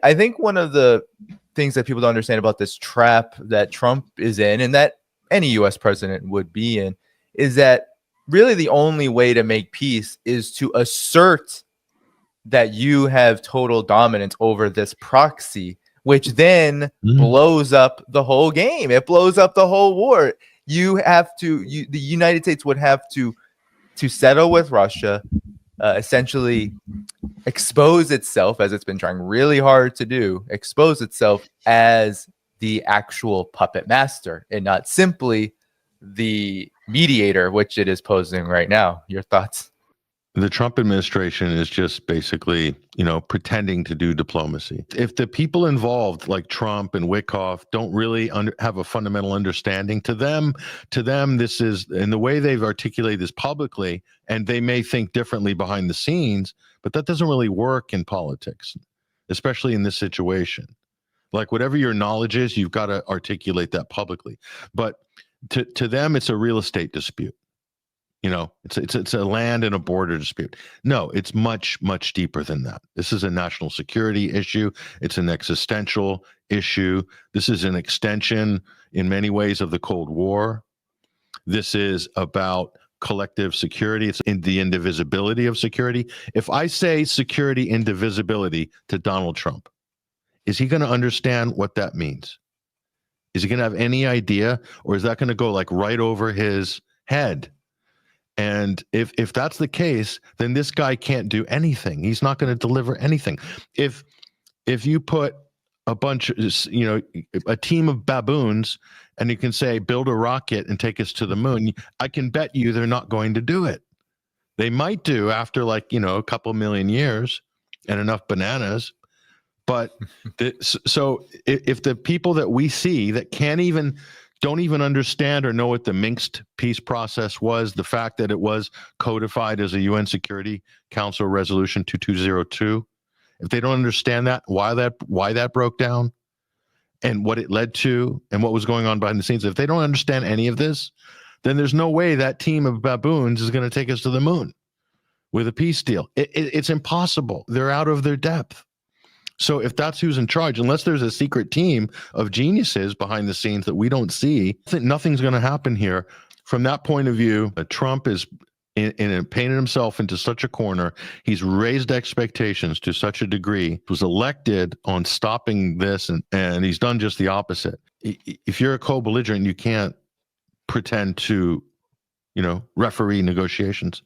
I think one of the things that people don't understand about this trap that Trump is in, and that any US president would be in, is that really the only way to make peace is to assert that you have total dominance over this proxy, which then blows up the whole game. It blows up the whole war. The United States would have to settle with Russia, essentially expose itself, as it's been trying really hard to do, expose itself as the actual puppet master and not simply the mediator, which it is posing right now. Your thoughts? The Trump administration is just basically, pretending to do diplomacy. If the people involved, like Trump and Wickoff, don't really have a fundamental understanding, to them, this is, and the way they've articulated this publicly, and they may think differently behind the scenes, but that doesn't really work in politics, especially in this situation. Like, whatever your knowledge is, you've got to articulate that publicly. But to them, it's a real estate dispute. It's a land and a border dispute. No, it's much, much deeper than that. This is a national security issue. It's an existential issue. This is an extension in many ways of the Cold War. This is about collective security. It's in the indivisibility of security. If I say security indivisibility to Donald Trump, is he going to understand what that means? Is he going to have any idea, or is that going to go like right over his head? And if that's the case, then this guy can't do anything. He's not going to deliver anything. If you put a bunch, a team of baboons, and you can say, build a rocket and take us to the moon, I can bet you they're not going to do it. They might do after a couple million years and enough bananas. But so if the people that we see that don't even understand or know what the Minsk peace process was, the fact that it was codified as a UN Security Council Resolution 2202, if they don't understand that, why that broke down and what it led to and what was going on behind the scenes, if they don't understand any of this, then there's no way that team of baboons is going to take us to the moon with a peace deal. It's impossible. They're out of their depth. So if that's who's in charge, unless there's a secret team of geniuses behind the scenes that we don't see, I think nothing's going to happen here. From that point of view, Trump is painted himself into such a corner. He's raised expectations to such a degree. He was elected on stopping this, and he's done just the opposite. If you're a co-belligerent, you can't pretend to, referee negotiations.